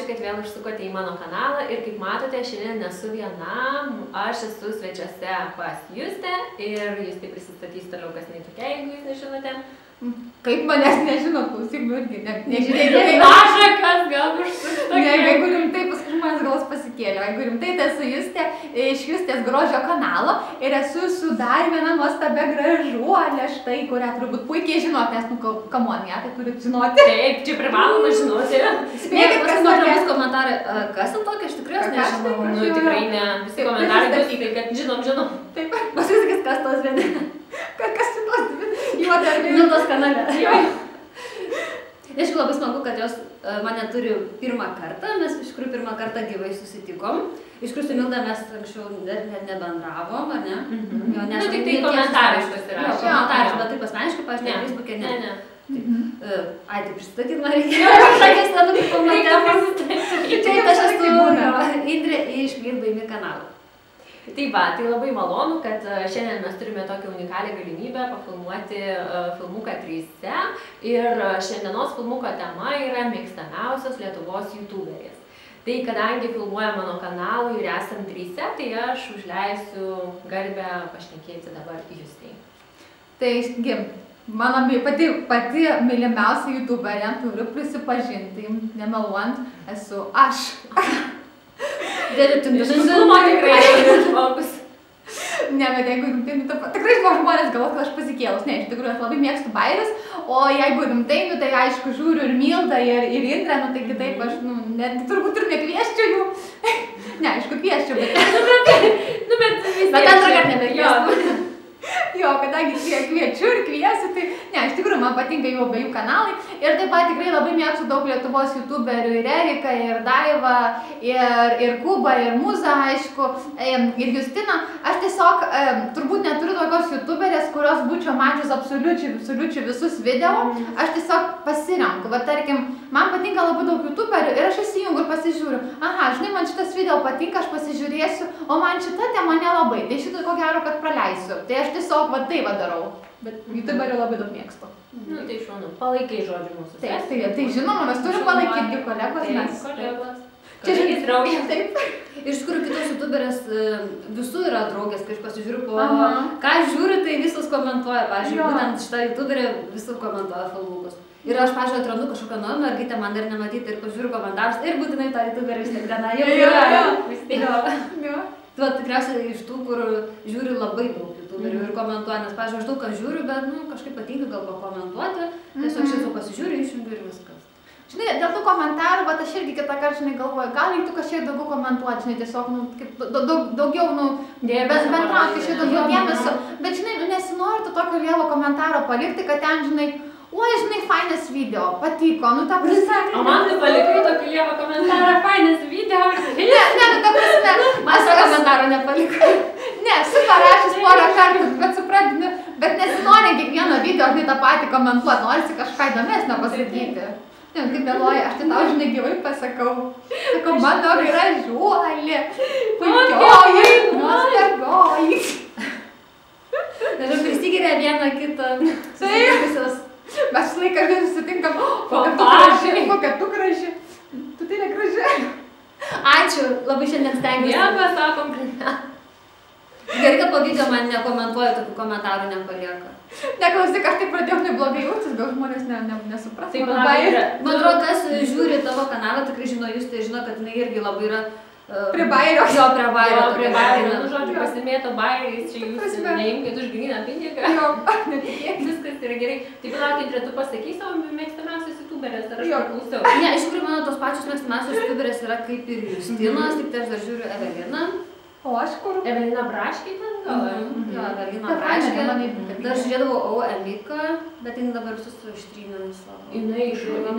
kad vėl užsukote į mano kanalą ir kaip matote, šiandien nesu viena, aš esu svečiuose pas Justę ir Justė prisistatys toliau, kas tokia, jeigu jūs nežinote. Kaip manęs nežino, klausyk, irgi nežiūrėjau. Maža, kas gal užsukta. Jeigu rimtai, paskui žmonės galas pasikėlė. Jeigu rimtai, tai esu Justė iš Justės grožio kanalo ir esu su dar viena nuostabia gražuolė, štai, kurią turbūt puikiai žinot, nes, come on, ją tai turit žinoti. Taip, čia privaloma žinoti. Spėkit, kas tokia. Komentarai, kas ant tokia, aš tikrai nežinau. Nu, tikrai ne. Visi komentarai bus, tai kad žinom. Taip, pasakykit, kas tos vieni. Kas šitos dvi juodarbiai. Mildos kanale. Aišku, labai smagu, kad jos mane turi pirmą kartą, mes iš tikrųjų pirmą kartą gyvai susitikom. Iš tikrųjų su Milda mes anksčiau net nebendravom, ar ne? Nu, tik tai komentarai pasirašė. Komentarai, bet taip asmeniškai, pažiūrėjau, Facebook'e ne. Ai, tai pristatyt man reikia. Šakės ten, kaip pamatėm. Čia aš esu Indrė iš Mirbaimi kanalo. Tai va, tai labai malonu, kad šiandien mes turime tokią unikalią galimybę pafilmuoti filmuką tryse ir šiandienos filmuko tema yra mėgstamiausios Lietuvos youtuberės. Tai kadangi filmuoja mano kanalą ir esam tryse, tai aš užleisiu garbę pašnekėti dabar Justei. Tai, mano pati mylimiausia youtuberė, turiu prisipažinti, nemeluojant, esu aš. Iškumo tikrai žmogus. Ne, bet jeigu rimtai, tikrai žmonės galvos, kad aš pasikėlus. Ne, iš tikrųjų, aš labai mėgstu bairius, o jeigu rimtai, tai aišku, žiūriu ir Mildą, ir Indrę, tai kitaip aš, turbūt ir nekvieščiau jų. Ne, aišku, kvieščiau, bet... Bet antrą kartą nebekvieščiau. Jo, kadangi kviečiu ir kviesiu, tai ne, iš tikrųjų, man patinka jų abiejų kanalai ir taip pat tikrai labai mėgstu daug Lietuvos youtuberių, ir Erika, ir Daiva, ir Kuba, ir Muza, aišku, ir Justina. Aš tiesiog turbūt neturiu tokios youtuberės, kurios būčiau mačius absoliučiai visus video. Aš tiesiog pasirenku, bet tarkim, man patinka labai daug youtuberių ir aš įsijungiu ir pasižiūriu. Aha, žinai, man šitas video patinka, aš pasižiūrėsiu, o man šita tema nelabai, tai šitą ko gero, kad praleisiu. Tai aš tiesiog tai darau, bet youtuberių labai daug mėgstu. Nu, tai šaunu, palaikai žodžiu mūsų. Tai žinoma, mes turim palaikyti kolegos, mes. Kolegos. Čia draugės. Taip. Iš tikrųjų, kitos youtuberės visų yra draugės, kai aš pasižiūriu po... Ką aš žiūriu, tai visus komentuoja. Pavyzdžiui, būtent šitą youtuberę visų komentuoja filmukus. Ir aš, pavyzdžiui, atrandu kažkokią naują mergaitę, man dar nematyti ir pažiūriu komentarus ir būtinai tą youtuberį vis tiek diena. Jo. Tu tikriausiai iš tų, kur žiūri labai daug youtuberių ir komentuoja, nes, pavyzdžiui, aš daug ką žiūriu, bet, kažkaip patinka gal pakomentuoti, tiesiog šitą pasižiūriu, išjungiu ir viskas. Žinai, dėl tų komentarų, bet aš irgi kitą kartą, žinai, galvoju, gal reiktų kažkiek daugiau komentuoti, žinai, tiesiog, daugiau, bendrauti kažkiek daugiau dėmesio, bet, žinai, nesinori tu tokio lielo komentaro palikti, kad ten, žinai, oi, žinai, fainas video, patiko, ta prasme. O man tu palikai tokį lievą komentarą, fainas video. Ne, ta prasme. Aš tą komentarą nepalikai. Ne, esu parašęs porą kartų, bet suprantu, bet nesinori kiekvieną video, žinai, tą patį komentuoti, norisi kažką įdomesnio pasakyti. Ne, kaip vėluoju, aš tai tau, žinai, gyvai pasakau. Sakau, mano gražuolė, puikioji, nuostabioji. Dabar prisigeria vieną kitą. Taip. Mes laiką susitinkam, kokia tu graži. Tu tai negraži. Ačiū, labai šiandien stengiuosi. Pasakom, kad Gerai, kad po video man nekomentuoja, tokių komentarų nepalieka. Neklausyk, aš taip pradėjau neblogai jautis, gal žmonės nesupras. Man atrodo, kas žiūri tavo kanalą, tikrai žino Justė, žino, kad jinai irgi labai yra... Prie bairio. Jo, prie bairio. Prie bairio. Nu, žodžiu, pasimėto bairiais, čia jūs neimkit už gryną pinigą. Jo, netikėk. Viskas yra gerai. Tai palaukit, tu pasakys savo mėgstamiausias youtuberės, ar aš paklausiau? Ne, iš tikrųjų, mano tos pačios mėgstamiausios youtuberės yra kaip ir Justinos, tik tai aš dar žiūriu Eveliną. O aš kur? Evelina Braškė ten gal? Jo, Evelina Braškė. Dar žiūrėdavau O. Emiką, bet jin dabar visus ištrynė savo. Jinai gyveno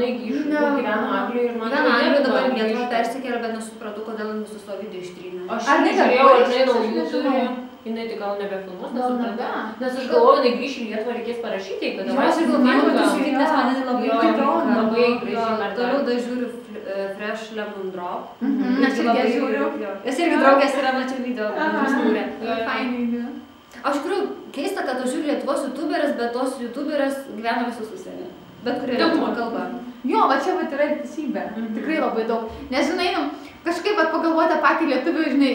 Anglijoje ir man... Gyveno Anglijoje, dabar Lietuvą persikėlė, bet nesupratau, kodėl jin visus savo video ištrynė. Aš nežiūrėjau, ar jinai naujų turi. Jinai tik gal nebefilmuos, nes aš galvoju, jinai grįš į Lietuvą, reikės parašyti, kad dabar... Aš galvoju, kad susitikti, nes man labai įdomu. Labai gražiai. Toliau dar žiūriu Fresh Lemon Drop. Nes irgi žiūriu. Jos irgi draugės yra, mačiau video. Fainai. Aš kuriu keista, kad aš žiūriu Lietuvos youtuberės, bet tos youtuberės gyvena visus užsienį. Bet kurie lietuvių kalba. Jo, va čia vat yra teisybė. Tikrai labai daug. Nes, žinai, kažkaip vat pagalvoti patį lietuvių, žinai,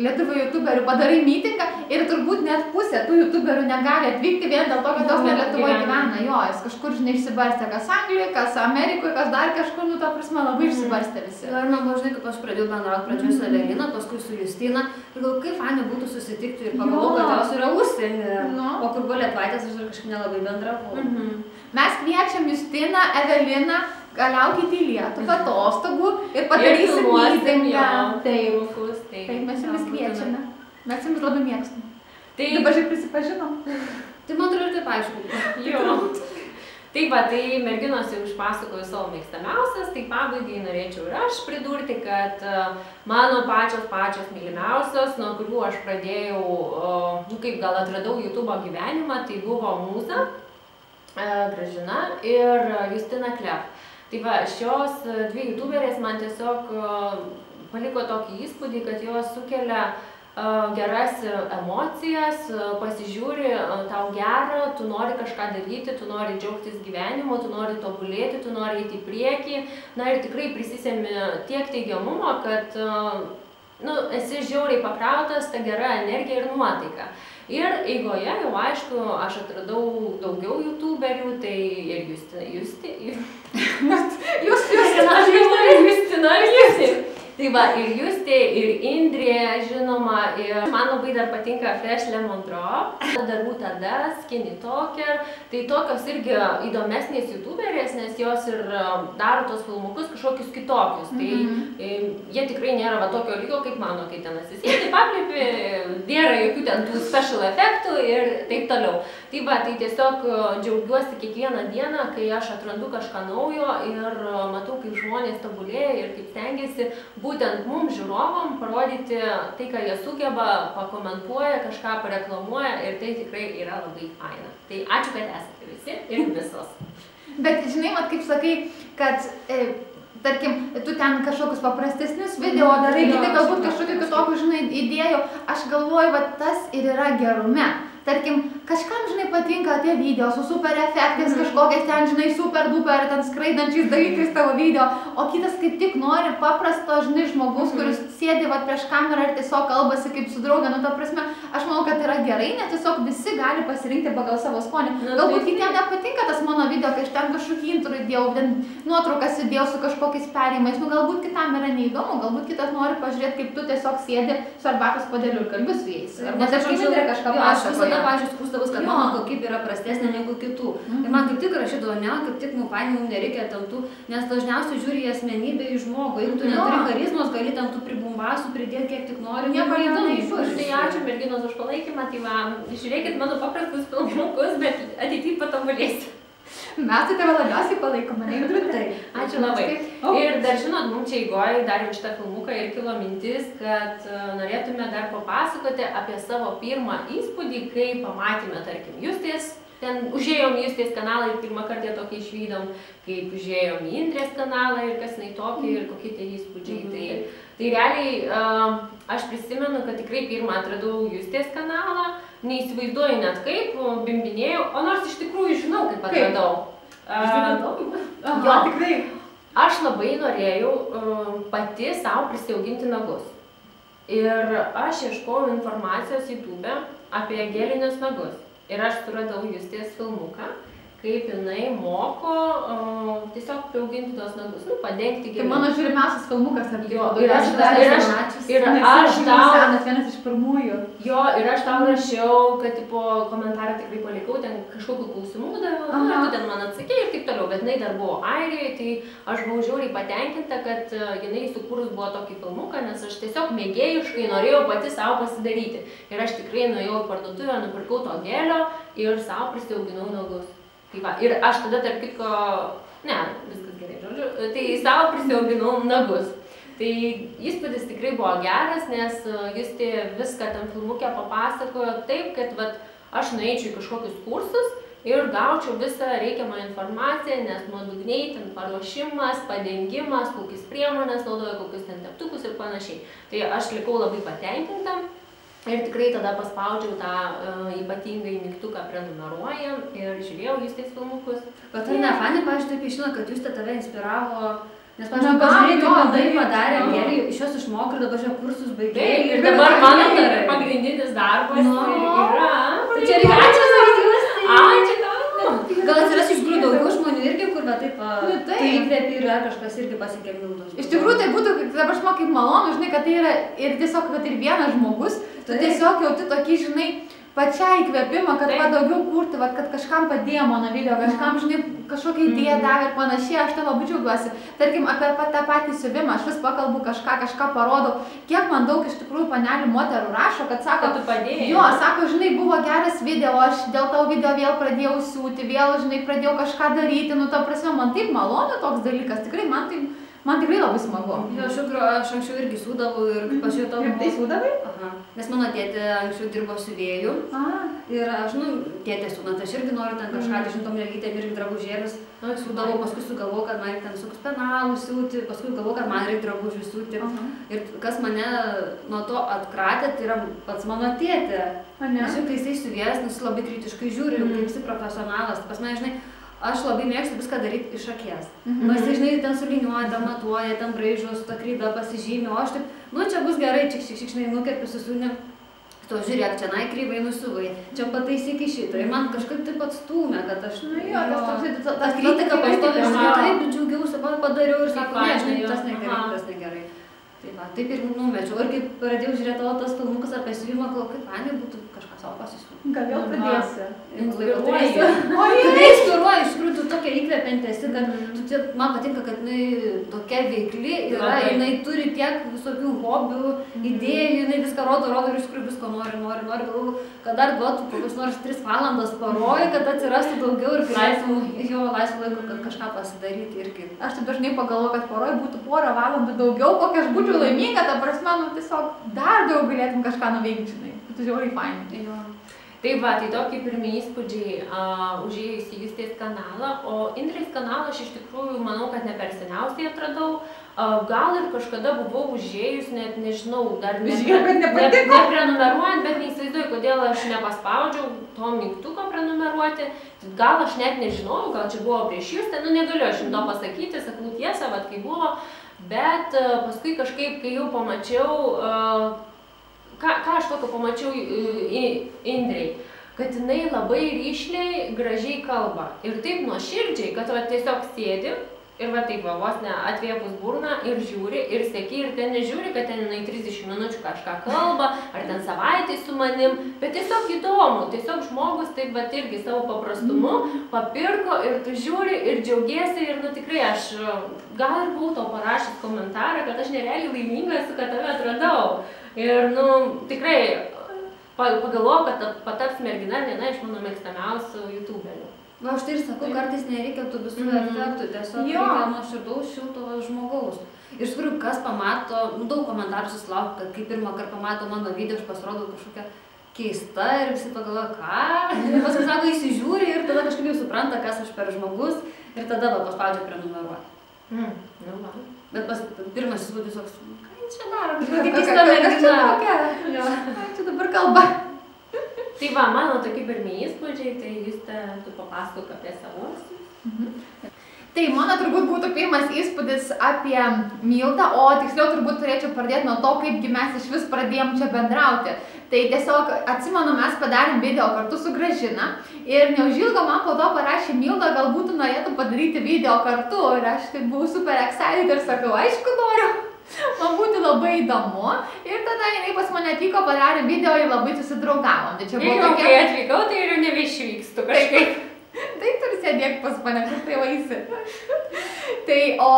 lietuvių youtuberių padarai mytingą ir turbūt net pusė tų youtuberių negali atvykti vien dėl to, kad jos ne Lietuvoje gyvena. Jo, jis kažkur, žinai, išsibarstė, kas Anglijoje, kas Amerikoje, kas dar kažkur, nu, to prasme, labai išsibarstė visi. Ir man buvo, žinai, kaip aš pradėjau bendrauti pradžioje su Evelina, paskui su Justina, ir gal kaip fainai būtų susitikti ir pagalvojau, kad jos yra užsienį. O kur buvo Lietuvaitės, aš dar kažkaip nelabai bendravau. Mes kviečiam Justiną, Eveliną, keliaukite į Lietuvą atostogų ir padarysim mytingą. Taip, mes jumis kviečiame. Mes jumis labai mėgstam. Dabar žiūrėk prisipažinom. Tai man atrodo ir taip aišku. Jo. Tai va, tai merginos jau išpasakoju savo mėgstamiausias, tai pabaigai norėčiau ir aš pridurti, kad mano pačios mylimiausios, nuo kurių aš pradėjau, kaip gal atradau YouTube'o gyvenimą, tai buvo Mūza, Gražina ir Justina Klep. Tai va, šios dvi youtuberės man tiesiog paliko tokį įspūdį, kad jos sukelia geras emocijas, pasižiūri tau gerą, tu nori kažką daryti, tu nori džiaugtis gyvenimu, tu nori tobulėti, tu nori eiti į priekį. Na ir tikrai prisisemi tiek teigiamumo, kad esi žiauriai pakrautas tą gerą energiją ir nuotaiką. Ir eigoje jau aišku, aš atradau daugiau youtuberių, tai ir Justina. Tai va, ir Justė, ir Indrė, žinoma, ir man labai dar patinka Fresh Lemon Drop, Darbų tada, Skinny Talker, tai tokios irgi įdomesnės youtuberės, nes jos ir daro tos filmukus kažkokius kitokius, tai jie tikrai nėra va tokio lygio kaip mano, kai ten atsisėdi, paplipi, nėra jokių ten tų special efektų ir taip toliau. Tai va, tai tiesiog džiaugiuosi kiekvieną dieną, kai aš atrandu kažką naujo ir matau, kaip žmonės tobulėja ir kaip stengiasi būtent mums žiūrovam parodyti tai, ką jie sugeba, pakomentuoja, kažką pareklamuoja ir tai tikrai yra labai faina. Tai ačiū, kad esate visi ir visos. Bet žinai, mat, kaip sakai, kad tarkim, tu ten kažkokius paprastesnius video darai, kiti galbūt kažkokių kitokių, žinai, idėjų. Aš galvoju, va, tas ir yra gerume. Tarkim, kažkam, žinai, patinka tie video su super efektais, kažkokiais ten, žinai, super duper, ten skraidančiais dalykais tavo video, o kitas kaip tik nori paprasto, žinai, žmogus, kuris sėdi va prieš kamerą ir tiesiog kalbasi kaip su draugė. Nu, ta prasme, aš manau, kad tai yra gerai, nes tiesiog visi gali pasirinkti pagal savo skonį. Galbūt kitiem nepatinka tas mano video, kai aš ten kažkokį intro įdėjau, ten nuotraukas įdėjau su kažkokiais perėjimais. Nu, galbūt kitam yra neįdomu, galbūt kitas nori pažiūrėti, kaip tu tiesiog sėdi su arbatos puodeliu ir kalbi su jais. Nes aš kaip kažką pasakoju. Tada, pavyzdžiui, skųsdavus, kad mano kokybė yra prastesnė negu kitų. Ir man kaip tik rašydavo, ne, kaip tik mums nereikia ten tų, nes dažniausiai žiūri į asmenybę, į žmogų. Jeigu tu neturi charizmos, gali ten tų pribumbasų pridėti kiek tik nori. Nieko neįdomu. Tai ačiū merginos už palaikymą, tai va, žiūrėkit mano paprastus filmukus, bet ateityje patobulėsiu. Mes tai tave labiausiai palaikome, neįdrutai. Ačiū labai. Ir dar žinot, mums čia eigoje darėm šitą filmuką ir kilo mintis, kad norėtume dar papasakoti apie savo pirmą įspūdį, kai pamatėme, tarkim, Justės, ten užėjom į Justės kanalą ir pirmą kartą tokį išvydom, kaip užėjom į Indrės kanalą ir kas jinai tokia ir kokie tie įspūdžiai. Tai realiai aš prisimenu, kad tikrai pirmą atradau Justės kanalą, neįsivaizduoju net kaip, bimbinėjau, o nors iš tikrųjų žinau, kaip atradau. Jo, tikrai. Aš labai norėjau pati savo prisiauginti nagus. Ir aš ieškojau informacijos YouTube apie gelinius nagus. Ir aš suradau Justės filmuką, kaip jinai moko tiesiog priauginti tos nagus, nu, padengti gėlių. Tai mano žiūrimiausias filmukas apie jo. Ir aš tau... vienas iš pirmųjų. Jo, ir aš tau rašiau, kad tipo komentarą tikrai palikau, ten kažkokių klausimų daviau, ir tu ten man atsakei ir taip toliau, bet jinai dar buvo Airijoje, tai aš buvau žiauriai patenkinta, kad jinai sukūrus buvo tokį filmuką, nes aš tiesiog mėgėjiškai norėjau pati savo pasidaryti. Ir aš tikrai nuėjau į parduotuvę, nupirkau to gėlio ir savo prisiauginau nagus. Tai va, ir aš tada tarp kitko, ne, viskas gerai, žodžiu, tai savo prisiauginau nagus. Tai įspūdis tikrai buvo geras, nes Justė viską tam filmuke papasakojo taip, kad vat, aš nueičiau į kažkokius kursus ir gaučiau visą reikiamą informaciją, nes nuodugniai ten paruošimas, padengimas, kokias priemonės naudoja, kokius ten teptukus ir panašiai. Tai aš likau labai patenkinta. Ir tikrai tada paspaudžiau tą ypatingai mygtuką prenumeruojam ir žiūrėjau Justės filmukus. Bet ar ne fani, pavyzdžiui, taip išino, kad Justė tave inspiravo, nes, pavyzdžiui, pažiūrėti, kad tai padarė gerai, iš jos išmokė ir dabar čia kursus baigė. Ir dabar mano pagrindinis darbas yra. Tai čia reikia ačiū sakyti Justė. Ačiū tau. Gal atsiras iš tikrųjų daugiau žmonių irgi, kur va taip tai įkvėpė ir kažkas irgi pasiekė Mildos. Iš tikrųjų tai būtų, dabar aš man kaip malonu, žinai, kad tai yra ir tiesiog, kad ir vienas žmogus, tu tiesiog jauti tokį, žinai, pačią įkvėpimą, kad va daugiau kurti, va, kad kažkam padėjo mano video, kažkam, žinai, kažkokią idėją davė ir panašiai, aš tai labai džiaugiuosi. Tarkim, apie tą patį siuvimą, aš vis pakalbu kažką parodau, kiek man daug iš tikrųjų panelių moterų rašo, kad sako, tu padėjai. Jo, sako, žinai, buvo geras video, aš dėl tavo video vėl pradėjau siūti, vėl, žinai, pradėjau kažką daryti, nu, ta prasme, man taip malonu toks dalykas, tikrai, man tikrai labai smagu. Jo, aš anksčiau irgi siūdavau ir pas jau tavo... Ir tai siūdavai? Aha. Nes mano tėtė anksčiau dirbo siuvėjų. Ir aš, tėtė siūnat, aš irgi noriu ten kažką, žintom lelytėm irgi drabužėlius. Siūdavau, paskui sugalvojau, kad man reikia ten sukus penalų siūti, paskui galvojau, kad man reikia drabužių siūti. Ir kas mane nuo to atkratė, tai yra pats mano tėtė. Nes jau kai jisai siuvėjęs, jis labai kritiškai žiūri, kaip visi profesionalas. Pas mane, žinai, aš labai mėgstu viską daryti iš akies. Nors, žinai, ten suliniuoja, ten matuoja, ten braižo, su ta kryda pasižymė, o aš taip, čia bus gerai, žinai, nukerpiu susūnį. To žiūrėk, čia kryvai nusivai, čia pataisyk į šitą. Ir man kažkaip taip atstūmė, kad aš, ta kritika pastovi, aš taip džiaugiausi, padariau ir sako, ne, žinai, tas negerai. Taip ir numečiau. Ir kai pradėjau žiūrėti tavo tas filmukus apie siuvimą, kaip fani būtų kažką savo pasisiūti. Gal vėl pradėsi? Inspiruoju. Tada inspiruoju, iš tikrųjų, tu tokia įkvepianti esi, kad man patinka, kad jinai tokia veikli yra, jinai turi tiek visokių hobių, idėjų, jinai viską rodo ir iš tikrųjų visko nori, galvoju, kad dar duotų kokius nors 3 valandas paroj, kad atsirastų daugiau ir laisvo laiko, kad kažką pasidaryti irgi. Aš taip dažnai pagalvoju, kad paroj būtų porą valandų daugiau, kokia aš būčiau laiminga, ta prasme, tiesiog dar daug galėtum kažką nuveikti, žinai. Tai žiauriai fainai. Taip va, tai tokie pirmi įspūdžiai užėjus į Justės kanalą, o Indrės kanalą aš iš tikrųjų manau, kad ne per seniausiai atradau. Gal ir kažkada buvau užėjus, net nežinau, dar neprenumeruojant, bet neįsivaizduoju, kodėl aš nepaspaudžiau to mygtuko prenumeruoti. Gal aš net nežinau, gal čia buvo prieš Justę, negaliu aš jums to pasakyti, sakau tiesą, vat kai buvo. Bet paskui kažkaip, kai jau pamačiau, ką aš tokio pamačiau Indrei, kad jinai labai ryšliai, gražiai kalba. Ir taip nuoširdžiai, kad va tiesiog sėdi ir va taip va vos ne atvėpus burną ir žiūri, ir seki, ir ten nežiūri, kad ten jinai 30 minučių kažką kalba, ar ten savaitę su manim, bet tiesiog įdomu, tiesiog žmogus taip va irgi savo paprastumu papirko ir tu žiūri ir džiaugiesi ir tikrai aš gal ir buvau tau parašęs komentarą, kad aš nerealiai laiminga esu, kad tave atradau. Ir tikrai pagalvojau, kad pataps mergina viena iš mano mėgstamiausių youtuberių. Va, aš tai ir sakau, kartais nereikia tų visų efektų, tiesiog reikia nuoširdaus šilto žmogaus. Ir iš tikrųjų, kas pamato, daug komentarų susilaukia, kad kai pirmą kartą pamato mano video, aš pasirodau kažkokia keista ir visi pagalvoja, ką? Ir paskui sako, įsižiūri ir tada kažkaip jau supranta, kas aš per žmogus ir tada paspaudžia prenumeruoti. Bet pirmas įspūdis toks, ką jis čia daro, kažkokia keista mergina. Čia dabar kalba. Tai va, mano tokie pirmi įspūdžiai, tai Juste, tu papasakok apie savuosius. Tai mano turbūt būtų pirmas įspūdis apie Mildą, o tiksliau turbūt turėčiau pradėti nuo to, kaipgi mes iš vis pradėjom čia bendrauti. Tai tiesiog atsimenu, mes padarėm video kartu su Gražina ir neužilgo man po to parašė Milda, galbūt norėtų padaryti video kartu ir aš tai buvau super excited ir sakau, aišku noriu. Man būtų labai įdomu ir tada jinai pas mane atvyko, padarė video ir labai susidraugavom. Tai čia buvo tokia... Kai atvykau, tai ir nebeišvykstu kažkaip. Taip turi sėdėk pas mane, kur tai vaisi. Tai, o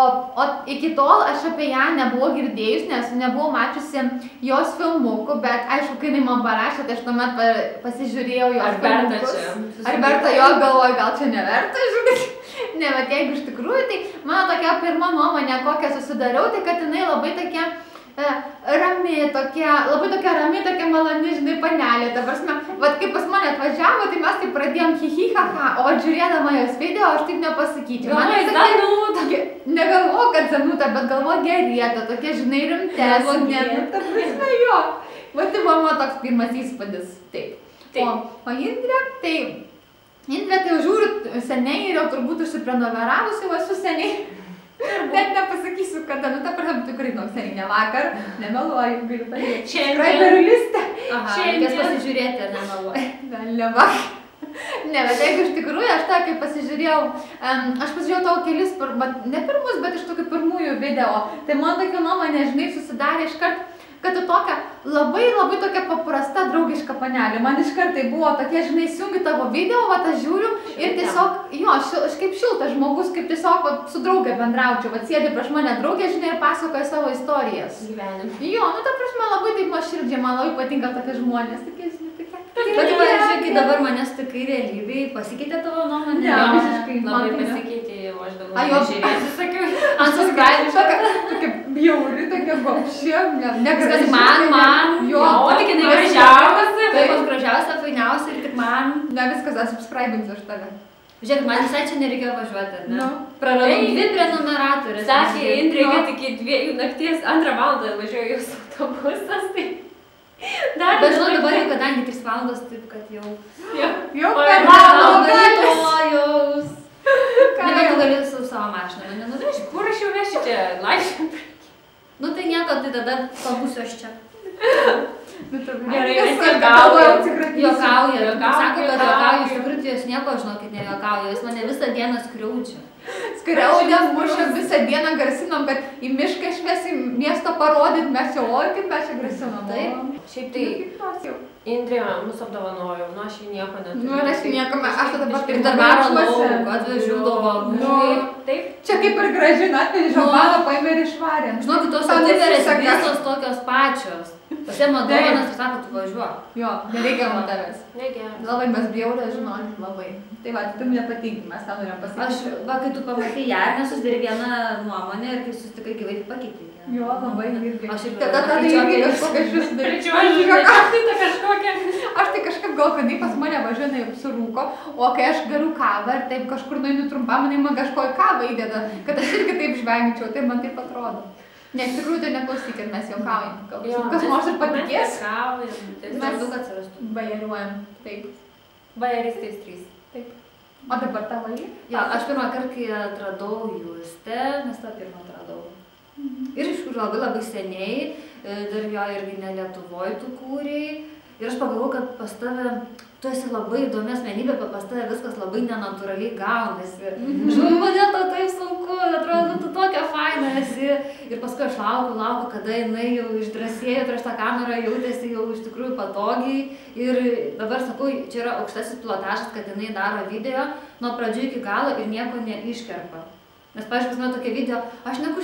iki tol aš apie ją nebuvau girdėjus, nes nebuvau mačiusi jos filmukų, bet aišku, kai jinai man parašė, tai aš tuomet pasižiūrėjau jos filmukus. Ar verta jo, galvoju, gal čia neverta, žinai. Ne, bet jeigu iš tikrųjų, tai mano tokia pirma nuomonė, kokią susidariau, tai kad jinai labai tokia rami, labai tokia rami, tokia maloni, žinai, panelė. Ta prasme, vat kaip pas mane atvažiavo, tai mes taip pradėjom hihihaha, o žiūrėdama jos video, aš taip nepasakyčiau. Negalvoju, kad Zanuta, bet galvoju Gerieta, tokia, žinai, rimtesnė. Ta prasme, jo. Va, tai buvo mano toks pirmas įspūdis. Taip. O Indrė, tai jau žiūriu seniai ir jau turbūt užsiprenumeravus jau esu seniai. Bet nepasakysiu, kada, nu ta prasme, tikrai seniai, ne vakar, nemeluoju, galiu pažiūrėti. Subscriberių listę. Aha, reikės pasižiūrėti, ar nemeluoju. Ne vakar. Ne, bet jeigu iš tikrųjų, aš tą, kai pasižiūrėjau, aš pasižiūrėjau tavo kelis, ne pirmus, bet iš tokių pirmųjų video, tai man tokia nuomonė, žinai, susidarė iškart, kad tu tokia labai tokia paprasta draugiška panelė. Man iškart tai buvo tokie, žinai, įsijungi tavo video, va, aš žiūriu ir tiesiog, jo, kaip šiltas žmogus, kaip tiesiog su draugė bendraučiau, va, sėdi prieš mane draugė, žinai, ir pasakoja savo istorijas. Gyvenimą. Jo, nu, ta prasme, labai taip nuoširdžiai, man labai patinka tokie žmonės, tokie, žinai, Bet pavyzdžiui, kai dabar manęs tikai realybėj, pasikeitė tavo nuomonė? Ne, visiškai. Labai pasikeitė, jau aš dabar nežiūrėsiu, sakiau, unsubscribe. Tokia bjauri, tokia gobšė, negraži. Man, jo, tik jinai gražiausia, vaikos gražiausia, fainiausia ir tik man. Ne, viskas, subscribinsiu už tave. Žiūrėk, man visai čia nereikėjo važiuoti, ar ne? Nu. Praradau 2 prenumeratorius. Sakė, Indrė, kad iki 2 nakties 2 valandą važiuoju jūsų autobusas, tai... Bet žinau, dabar jau kadangi 3 valandos, taip kad jau... Jau per valandos. Nebent tu gali su savo mašiną, man nenuveži. Kur aš jau vešiu čia? Laisvę. Nu tai nieko, tai tada pabūsiu aš čia. Gerai, vis tiek galvoju. Juokauja. Sako, kad juokauja, iš tikrųjų jos nieko, žinokit, nejuokauja. Jis mane visą dieną skriaudžia. Skriaudėm, mušėm visą dieną, garsinom, kad į mišką išvesim miesto parodyt, mes jau, oi, kaip mes čia garsinom. Taip. Šiaip tai Indrė mus apdovanojo, nu aš jį nieko neturiu. Nu ir aš nieko, aš tada dabar ir dar varo lauk, atvežiu dovanų. Taip. Čia kaip ir Gražina atvežė žabaną, paėmė ir išvarė. Žinokit, tos youtuberės visos tokios pačios. Pasiema dovanas ir sako, tu važiuok. Jo, nereikia man tavęs. Reikia. Labai mes bjaurės, žinokit, labai. Tai va, tu nepatinki, mes tą norėjom pasakyti. Va, kai tu pamatai ją, nesusidarė vieną nuomonę ir kai susitikai gyvai, tai pakeitė. Jo, labai irgi. Aš ir tada irgi kažkokia iš jūsų Aš tai kažkaip gal, kad pas mane važiuoja jau surūko, o kai aš geriu kavą ir taip kažkur nueinu trumpam, man kažkokią kavą įdeda, kad aš irgi taip žvengčiau, tai man taip atrodo. Ne, iš tikrųjų tai neklausykit, mes juokaujam. Kas nors ir patikės, mes daug atsirastų. Bajeriuojam, taip. Bajeristais 3. Taip. O dabar tavo jį? Jo, aš pirmą kartą, kai atradau Justę, nes tą pirmą atradau. Ir iš kur labai seniai, dar jo irgi ne Lietuvoj tu kūrei. Ir aš pagalvojau, kad pas tave, tu esi labai įdomi asmenybė, bet pas tave viskas labai nenatūraliai gaunasi. Žinau, kodėl tau taip sunku, atrodo, tu tokia faina esi. Ir paskui aš laukiu, kada jinai jau išdrąsėjo prieš tą kamerą, jautėsi jau iš tikrųjų patogiai. Ir dabar sakau, čia yra aukštasis pilotažas, kad jinai daro video nuo pradžių iki galo ir nieko neiškerpa. Nes, pavyzdžiui, pas mane tokie video, aš šneku,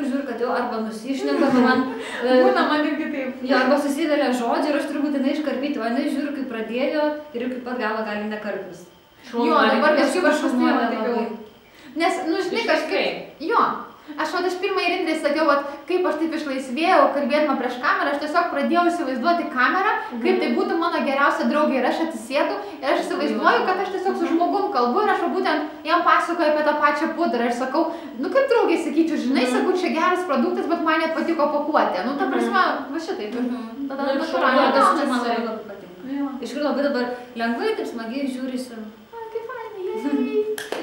žiūriu, kad jau arba nusišneka, man... Būna man irgi taip. Jo, arba susivelia žodžiai ir aš turiu būtinai iškarpyti, o jinai žiūriu, kaip pradėjo ir jau kaip pat galo gali nekarpis. Jo, dabar kažkaip aš užmėlą taip jau. Nes, nu, žinai, kažkaip... Jo. Aš pirmą ir Indrei sakiau, kaip aš taip išlaisvėjau, kalbėdama prieš kamerą, aš tiesiog pradėjau įsivaizduoti kamerą, kaip tai būtų mano geriausia draugė ir aš atsisėdu ir aš įsivaizduoju, kad aš tiesiog su žmogum kalbu ir aš būtent jam pasakoju apie tą pačią pudrą ir sakau, nu kaip draugiai sakyčiau, žinai, sakau, čia geras produktas, bet man net patiko pakuotė. Nu, ta prasme, va šitaip. Tada natūraliai gaunasi. Man labai patinka. Iš kur labai dabar lengvai, taip smagiai žiūrisi.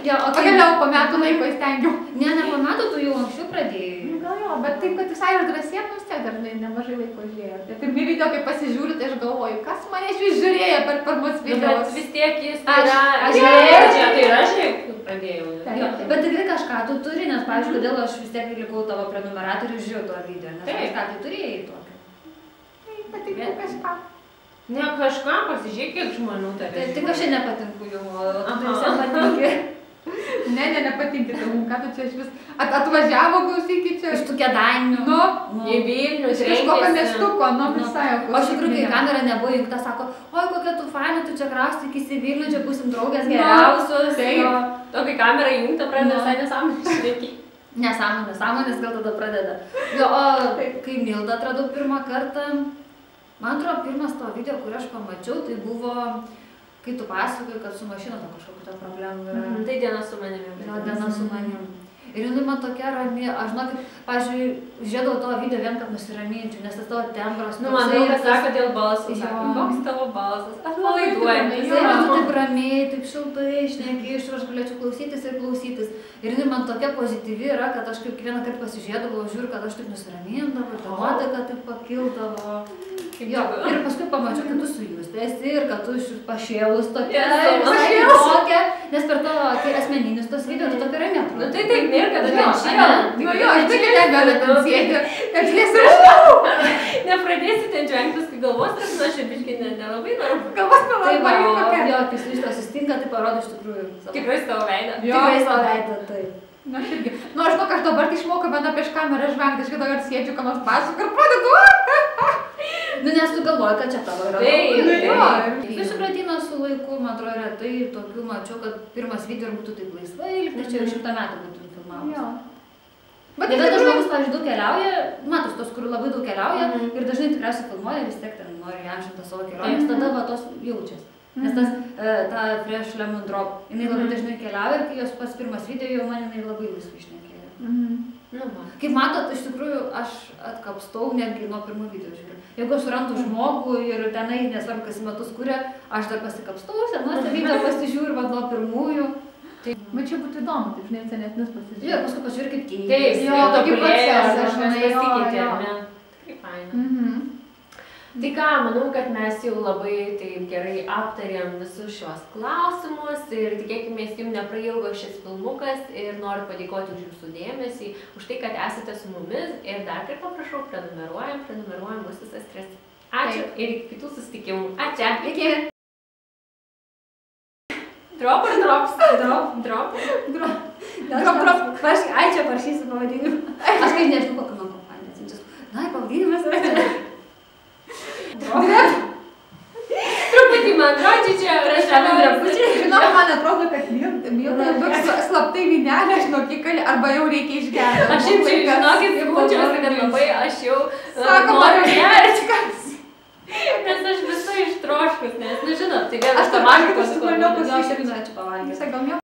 Jo, o vėliau po metų laiko įstengiau. Ne po metų, tu jau anksčiau pradėjai. Gal jo, bet taip, kad visai ir drąsiai, nu vis tiek dar nemažai laiko žiūrėjau. Tai pirmi video, kai pasižiūriu, tai aš galvoju, kas mane iš vis žiūrėjo per pirmus videos. Bet vis tiek jis yra... Aš žiūrėjau, tai ir aš pradėjau. Bet tikrai kažką tu turi, nes, pavyzdžiui, kodėl aš vis tiek likau tavo prenumeratorių ir žiūrėjau to video, nes kažką tai turėjai tokio. Patikau kažką. Ne, kažką, pasižiūrėk, kiek žmonių tave. Tik aš čia nepatinku jau, o tu visiems patinki. Ne, nepatinki tavum, ką tu čia iš vis atvažiavo klausykit čia. Iš tų Kėdainių. Nu, į Vilnių, iš kažkokio miestuko, nu visai jau. O iš tikrųjų, kai kamera nebuvo įjungta, sako, oi, kokia tu faina, tu čia kraustyk į Vilnių, čia būsim draugės geriausios. Taip, to kai kamera įjungta, pradeda visai nesąmonės šnekėti. Nesąmonės gal tada pradeda. Jo, o kai Mildą atradau pirmą kartą, man atrodo, pirmas tavo video, kurį aš pamačiau, tai buvo, kai tu pasakoji, kad su mašina kažkokiu tą problemų yra. Tai diena su manimi. Jo, diena su manim. Ir jinai man tokia rami, aš žinokit, pavyzdžiui, žiūrėdavau tavo video vien, kad nusiraminčiau, nes tas tavo tembras. Nu, man daug kas sako dėl balso, sako, koks tavo balsas, atpalaiduojantis. Tai tu taip ramiai, taip šiltai, šneki, iš aš galėčiau klausytis ir klausytis. Ir jinai man tokia pozityvi yra, kad aš kiekvieną kartą pasižiūrėdavau, žiūriu, kad aš taip nusiramindavau, ta nuotaika taip pakildavo. Jo, ir paskui pamačiau, kad tu sujustėsi ir kad tu pašėlus tokia, visai tokia, nes per tavo asmeninius tos video tu tokia rami. Nu tai taip nėra, kad ten šėlė. Nu jo, aš taip nebėda ten sėdžiu, kad šviesiu. Nepradėsi ten džengtis, kai galvos, kad nu aš biškai nelabai noriu. Galvos nelabai kokia. Jo, kai su iš to sustinka, tai parodo iš tikrųjų. Tikrai savo veidą. Tikrai savo veidą, taip. Nu aš irgi. Nu aš žinau, kad aš dabar išmokau bent prieš kamerą žvengti, aš kitą kartą sėdžiu, ką nors pasakau ir pradedu. Nu nes tu galvoji, kad čia tavo yra. Taip. Susipratina su laiku, man atrodo, retai tokių mačiau, kad pirmas video būtų taip laisvai, nes čia jau 100 metų būtų filmavus. Bet yra tas žmogus, pavyzdžiui, daug keliauja, matos tos, kur labai daug keliauja ir dažnai tikriausiai filmuoja, vis tiek ten nori įamžinti savo kelionės, tada va tos jaučiasi. Nes ta Fresh Lemon Drop, jinai labai dažnai keliauja ir kai jos pas pirmas video jau man jinai labai laisvai šnekėjo. Kaip matot, iš tikrųjų aš atkapstau netgi nuo pirmų video žiūriu. Jeigu aš surandu žmogų ir tenai, nesvarbu, kas metus kuria, aš dar pasikapstau, senuose video pasižiūriu, va nuo pirmųjų. Bet čia būtų įdomu, taip žinai, senesnius pasižiūrėti. Jo, paskui pažiūrėk, kaip keitėsi. Taip, jo, tokį procesą, žinai, pasikeitė, jo. ne? Tikrai faina. Tai ką, manau, kad mes jau labai taip gerai aptarėm visus šios klausimus ir tikėkime, jums neprailgo šis filmukas ir noriu padėkoti už jūsų dėmesį, už tai, kad esate su mumis ir dar kartą prašau, prenumeruojam mūsų visas 3. Ačiū ir iki kitų susitikimų. Ačiū. Iki. Drop ar drops? Drop. Ai, čia parašysiu pavadinimą. Aš kai nežinau, kokią man kompaniją atsiunčiu. Na, pavadinimas yra čia. Truputį man atrodo, čia rašėme drabučiai. Žinau, man atrodo, kad Milda slaptai vynelę, žinok, įkalė, arba jau reikia išgerti. Aš šiaip čia, žinokit, jaučiuosi, kad labai aš jau noriu gerti. Nes aš visai ištroškus, nes, nu žinot, tai vėl aš tą mažą pasikloniau, Aš irgi norėčiau pavalgyti.